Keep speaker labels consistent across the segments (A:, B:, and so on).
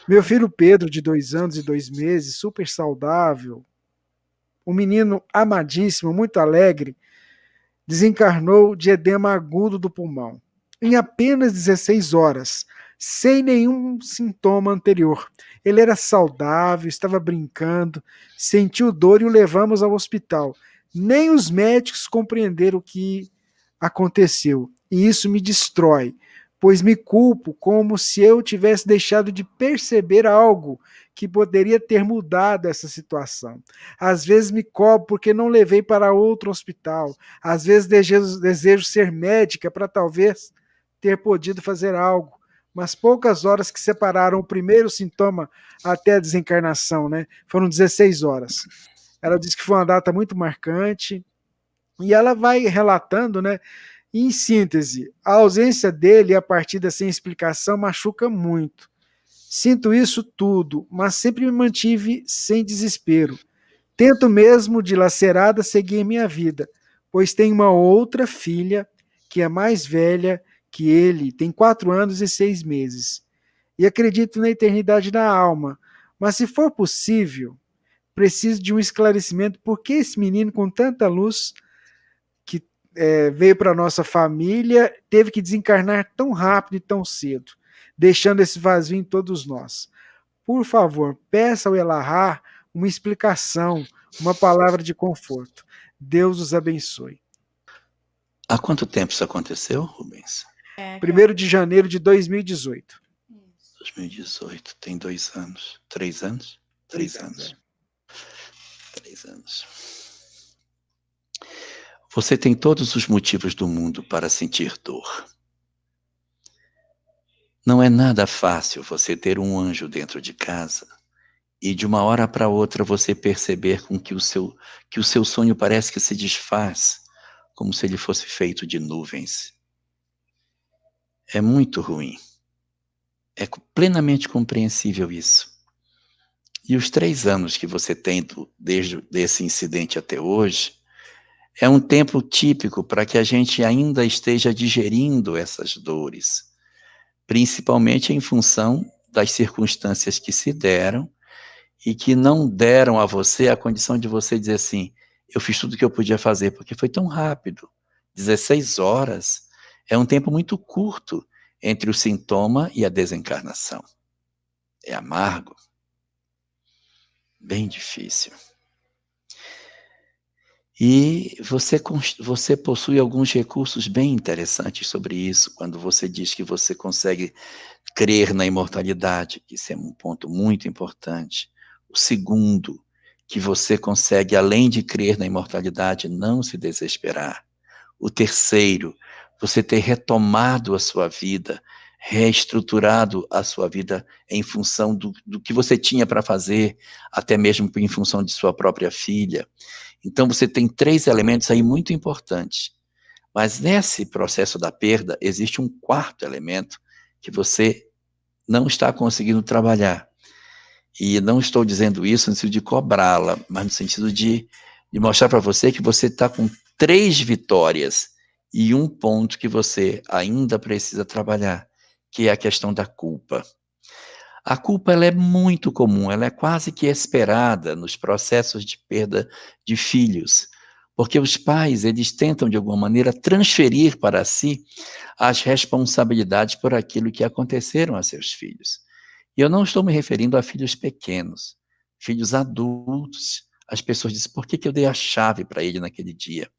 A: Meu filho Pedro, de 2 anos e 2 meses, super saudável, um menino amadíssimo, muito alegre, desencarnou de edema agudo do pulmão. Em apenas 16 horas, sem nenhum sintoma anterior. Ele era saudável, estava brincando, sentiu dor e o levamos ao hospital. Nem os médicos compreenderam o que aconteceu. E isso me destrói, pois me culpo como se eu tivesse deixado de perceber algo que poderia ter mudado essa situação. Às vezes me cobro porque não levei para outro hospital. Às vezes desejo ser médica para talvez ter podido fazer algo. Mas poucas horas que separaram o primeiro sintoma até a desencarnação, né? Foram 16 horas. Ela disse que foi uma data muito marcante e ela vai relatando, né? Em síntese, a ausência dele e a partida sem explicação machuca muito. Sinto isso tudo, mas sempre me mantive sem desespero. Tento mesmo, dilacerada, seguir minha vida, pois tenho uma outra filha que é mais velha que ele, tem 4 anos e 6 meses. E acredito na eternidade da alma. Mas se for possível, preciso de um esclarecimento por que esse menino com tanta luz que veio para nossa família teve que desencarnar tão rápido e tão cedo, deixando esse vazio em todos nós. Por favor, peça ao Elahá uma explicação, uma palavra de conforto. Deus os abençoe.
B: Há quanto tempo isso aconteceu, Rubens?
A: 1º de janeiro de 2018.
B: 2018, tem 2 anos. 3 anos? 3 anos. 3 anos. Você tem todos os motivos do mundo para sentir dor. Não é nada fácil você ter um anjo dentro de casa e de uma hora para outra você perceber com que o seu sonho parece que se desfaz, como se ele fosse feito de nuvens. É muito ruim. É plenamente compreensível isso. E os 3 anos que você tem desde esse incidente até hoje, é um tempo típico para que a gente ainda esteja digerindo essas dores, principalmente em função das circunstâncias que se deram e que não deram a você a condição de você dizer assim, eu fiz tudo o que eu podia fazer, porque foi tão rápido. 16 horas é um tempo muito curto entre o sintoma e a desencarnação. É amargo, bem difícil. E você possui alguns recursos bem interessantes sobre isso, quando você diz que você consegue crer na imortalidade, que isso é um ponto muito importante. O segundo, que você consegue, além de crer na imortalidade, não se desesperar. O terceiro, você ter retomado a sua vida, reestruturado a sua vida em função do que você tinha para fazer, até mesmo em função de sua própria filha. Então, você tem 3 elementos aí muito importantes. Mas nesse processo da perda, existe um 4º elemento que você não está conseguindo trabalhar. E não estou dizendo isso no sentido de cobrá-la, mas no sentido de mostrar para você que você está com 3 vitórias e um ponto que você ainda precisa trabalhar, que é a questão da culpa. A culpa ela é muito comum, ela é quase que esperada nos processos de perda de filhos, porque os pais, eles tentam de alguma maneira transferir para si as responsabilidades por aquilo que aconteceram a seus filhos. E eu não estou me referindo a filhos pequenos, filhos adultos. As pessoas dizem, por que eu dei a chave para ele naquele dia?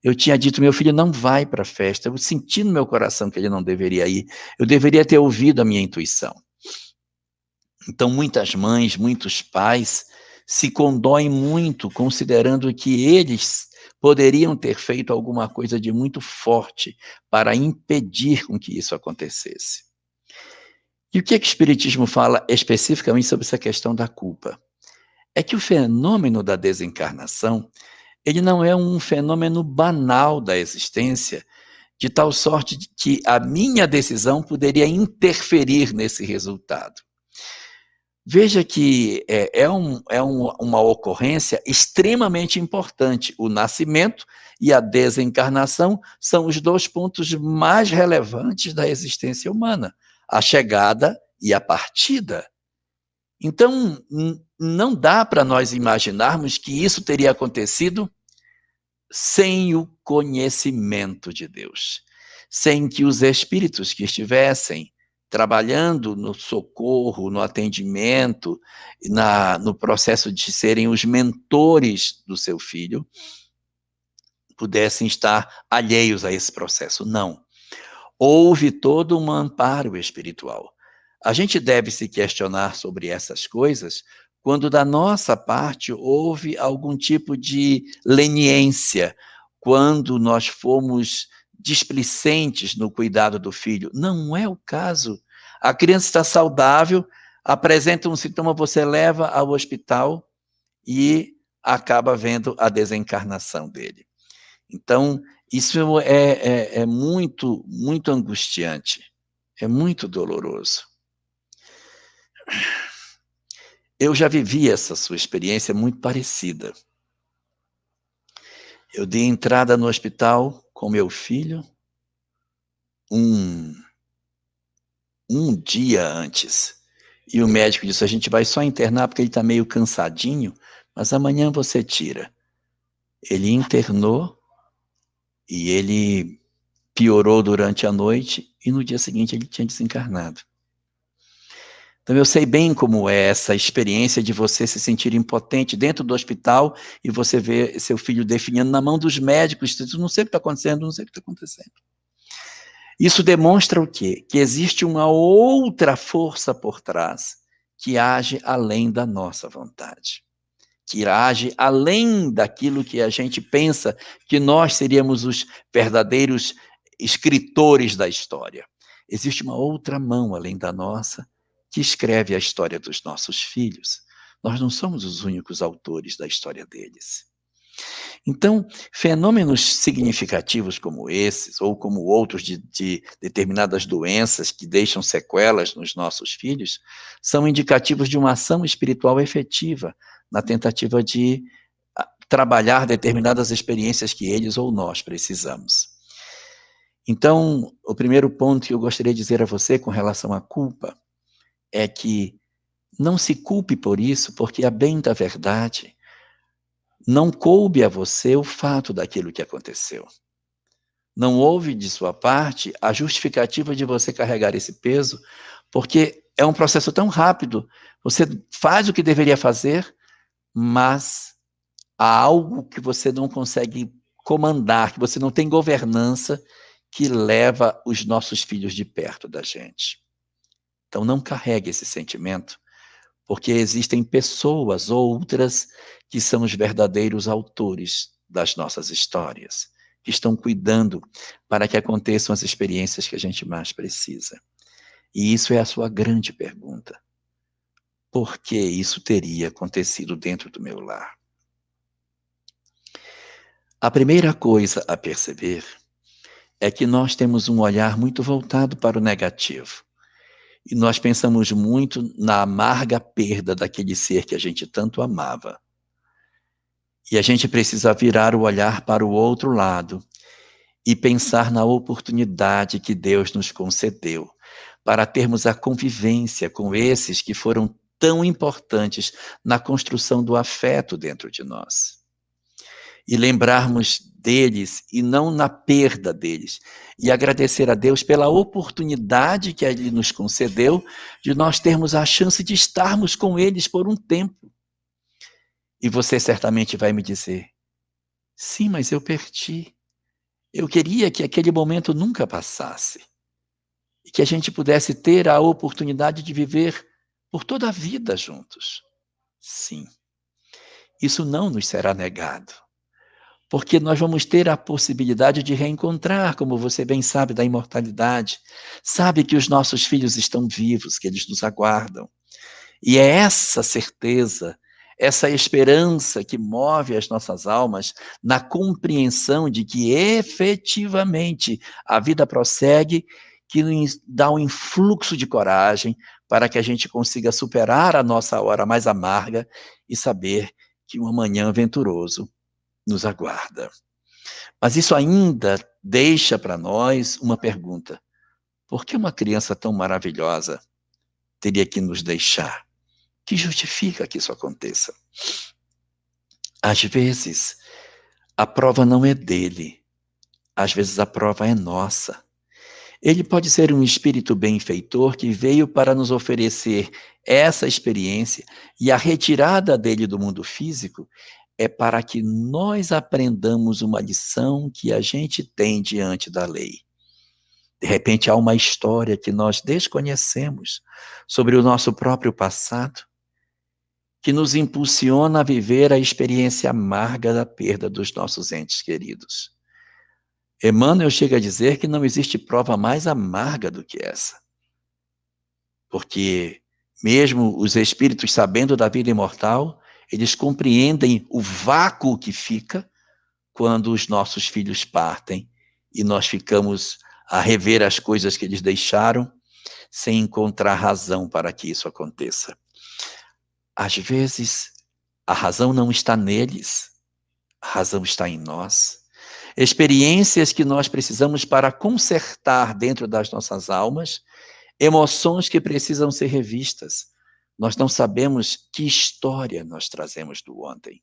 B: Eu tinha dito, meu filho não vai para a festa, eu senti no meu coração que ele não deveria ir, eu deveria ter ouvido a minha intuição. Então, muitas mães, muitos pais se condoem muito, considerando que eles poderiam ter feito alguma coisa de muito forte para impedir com que isso acontecesse. E o que o Espiritismo fala especificamente sobre essa questão da culpa? É que o fenômeno da desencarnação, ele não é um fenômeno banal da existência, de tal sorte de que a minha decisão poderia interferir nesse resultado. Veja que uma ocorrência extremamente importante. O nascimento e a desencarnação são os 2 pontos mais relevantes da existência humana. A chegada e a partida. Então, não dá para nós imaginarmos que isso teria acontecido sem o conhecimento de Deus, sem que os espíritos que estivessem trabalhando no socorro, no atendimento, no processo de serem os mentores do seu filho, pudessem estar alheios a esse processo. Não. Houve todo um amparo espiritual. A gente deve se questionar sobre essas coisas quando da nossa parte houve algum tipo de leniência, quando nós fomos displicentes no cuidado do filho. Não é o caso. A criança está saudável, apresenta um sintoma, você leva ao hospital e acaba vendo a desencarnação dele. Então, isso é muito, muito angustiante, é muito doloroso. Eu já vivi essa sua experiência muito parecida. Eu dei entrada no hospital com meu filho um dia antes. E o médico disse, a gente vai só internar porque ele está meio cansadinho, mas amanhã você tira. Ele internou e ele piorou durante a noite e no dia seguinte ele tinha desencarnado. Então eu sei bem como é essa experiência de você se sentir impotente dentro do hospital e você ver seu filho definhando na mão dos médicos, não sei o que está acontecendo, não sei o que está acontecendo. Isso demonstra o quê? Que existe uma outra força por trás que age além da nossa vontade, que age além daquilo que a gente pensa que nós seríamos os verdadeiros escritores da história. Existe uma outra mão além da nossa que escreve a história dos nossos filhos. Nós não somos os únicos autores da história deles. Então, fenômenos significativos como esses, ou como outros de determinadas doenças que deixam sequelas nos nossos filhos, são indicativos de uma ação espiritual efetiva na tentativa de trabalhar determinadas experiências que eles ou nós precisamos. Então, o primeiro ponto que eu gostaria de dizer a você com relação à culpa é que não se culpe por isso, porque a bem da verdade, não coube a você o fato daquilo que aconteceu. Não houve de sua parte a justificativa de você carregar esse peso, porque é um processo tão rápido. Você faz o que deveria fazer, mas há algo que você não consegue comandar, que você não tem governança, que leva os nossos filhos de perto da gente. Então não carregue esse sentimento, porque existem pessoas outras que são os verdadeiros autores das nossas histórias, que estão cuidando para que aconteçam as experiências que a gente mais precisa. E isso é a sua grande pergunta. Por que isso teria acontecido dentro do meu lar? A primeira coisa a perceber é que nós temos um olhar muito voltado para o negativo. E nós pensamos muito na amarga perda daquele ser que a gente tanto amava. E a gente precisa virar o olhar para o outro lado e pensar na oportunidade que Deus nos concedeu para termos a convivência com esses que foram tão importantes na construção do afeto dentro de nós. E lembrarmos deles e não na perda deles. E agradecer a Deus pela oportunidade que Ele nos concedeu de nós termos a chance de estarmos com eles por um tempo. E você certamente vai me dizer, sim, mas eu perdi. Eu queria que aquele momento nunca passasse. E que a gente pudesse ter a oportunidade de viver por toda a vida juntos. Sim. Isso não nos será negado. Porque nós vamos ter a possibilidade de reencontrar, como você bem sabe, da imortalidade. Sabe que os nossos filhos estão vivos, que eles nos aguardam. E é essa certeza, essa esperança que move as nossas almas na compreensão de que efetivamente a vida prossegue, que nos dá um influxo de coragem para que a gente consiga superar a nossa hora mais amarga e saber que um amanhã venturoso nos aguarda. Mas isso ainda deixa para nós uma pergunta. Por que uma criança tão maravilhosa teria que nos deixar? que justifica que isso aconteça. Às vezes, a prova não é dele, às vezes a prova é nossa. Ele pode ser um espírito benfeitor que veio para nos oferecer essa experiência, e a retirada dele do mundo físico é para que nós aprendamos uma lição que a gente tem diante da lei. De repente há uma história que nós desconhecemos sobre o nosso próprio passado, que nos impulsiona a viver a experiência amarga da perda dos nossos entes queridos. Emmanuel chega a dizer que não existe prova mais amarga do que essa. Porque mesmo os espíritos, sabendo da vida imortal, eles compreendem o vácuo que fica quando os nossos filhos partem e nós ficamos a rever as coisas que eles deixaram sem encontrar razão para que isso aconteça. Às vezes, a razão não está neles, a razão está em nós. Experiências que nós precisamos para consertar dentro das nossas almas, emoções que precisam ser revistas. Nós não sabemos que história nós trazemos do ontem.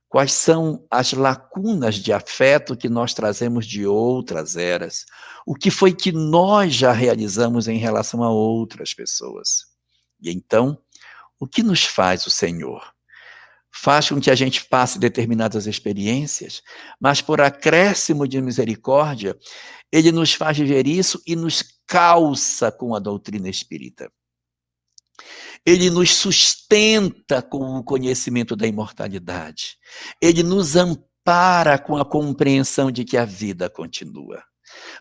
B: Quais são as lacunas de afeto que nós trazemos de outras eras? O que foi que nós já realizamos em relação a outras pessoas? E então, o que nos faz o Senhor? Faz com que a gente passe determinadas experiências, mas por acréscimo de misericórdia, ele nos faz viver isso e nos calça com a doutrina espírita. Ele nos sustenta com o conhecimento da imortalidade. Ele nos ampara com a compreensão de que a vida continua.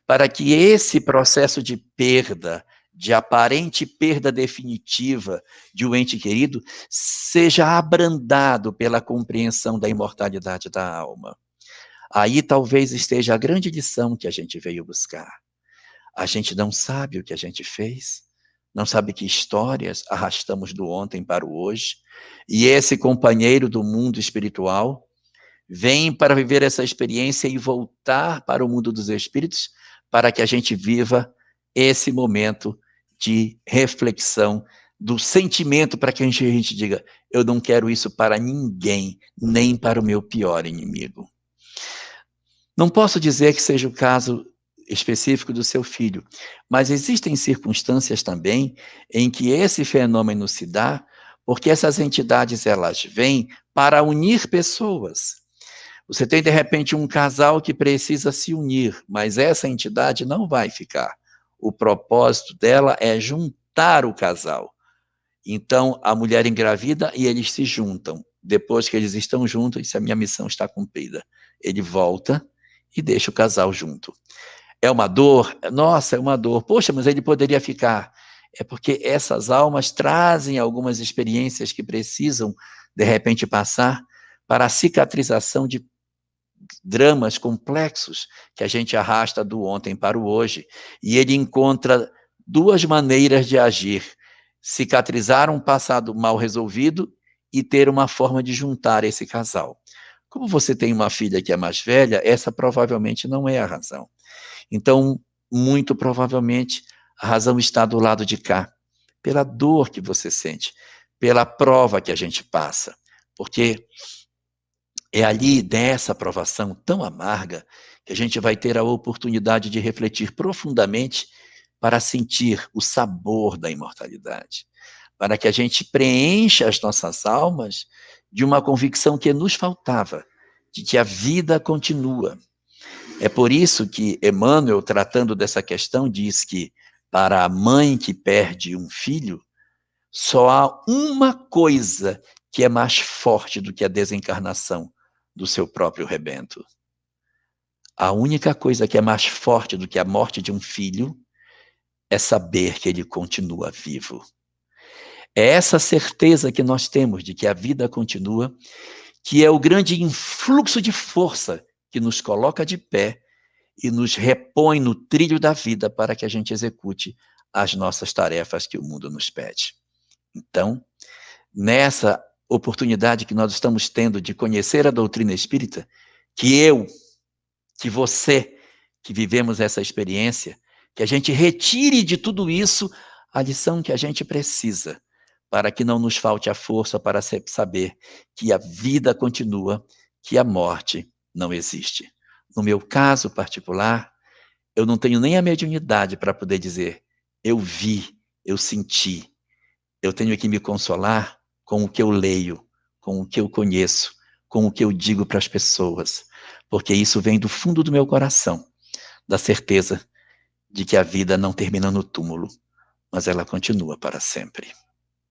B: Para que esse processo de perda, de aparente perda definitiva de um ente querido, seja abrandado pela compreensão da imortalidade da alma. Aí talvez esteja a grande lição que a gente veio buscar. A gente não sabe o que a gente fez, não sabe que histórias arrastamos do ontem para o hoje, e esse companheiro do mundo espiritual vem para viver essa experiência e voltar para o mundo dos espíritos, para que a gente viva esse momento de reflexão, do sentimento, para que a gente diga, eu não quero isso para ninguém, nem para o meu pior inimigo. Não posso dizer que seja o caso específico do seu filho, mas existem circunstâncias também em que esse fenômeno se dá, porque essas entidades elas vêm para unir pessoas. Você tem, de repente, um casal que precisa se unir, mas essa entidade não vai ficar. O propósito dela é juntar o casal. Então, a mulher engravida e eles se juntam. Depois que eles estão juntos, a minha missão está cumprida. Ele volta e deixa o casal junto. É uma dor? Nossa, é uma dor. Poxa, mas ele poderia ficar. É porque essas almas trazem algumas experiências que precisam, de repente, passar para a cicatrização de dramas complexos que a gente arrasta do ontem para o hoje. E ele encontra duas maneiras de agir: cicatrizar um passado mal resolvido e ter uma forma de juntar esse casal. Como você tem uma filha que é mais velha, essa provavelmente não é a razão. Então, muito provavelmente, a razão está do lado de cá, pela dor que você sente, pela prova que a gente passa, porque é ali, dessa provação tão amarga, que a gente vai ter a oportunidade de refletir profundamente para sentir o sabor da imortalidade, para que a gente preencha as nossas almas de uma convicção que nos faltava, de que a vida continua. É por isso que Emmanuel, tratando dessa questão, diz que para a mãe que perde um filho, só há uma coisa que é mais forte do que a desencarnação do seu próprio rebento. A única coisa que é mais forte do que a morte de um filho é saber que ele continua vivo. É essa certeza que nós temos de que a vida continua, que é o grande influxo de força que nos coloca de pé e nos repõe no trilho da vida para que a gente execute as nossas tarefas que o mundo nos pede. Então, nessa oportunidade que nós estamos tendo de conhecer a doutrina espírita, que você, que vivemos essa experiência, que a gente retire de tudo isso a lição que a gente precisa para que não nos falte a força para saber que a vida continua, que a morte não existe. No meu caso particular, eu não tenho nem a mediunidade para poder dizer, eu vi, eu senti. Eu tenho que me consolar com o que eu leio, com o que eu conheço, com o que eu digo para as pessoas, porque isso vem do fundo do meu coração, da certeza de que a vida não termina no túmulo, mas ela continua para sempre.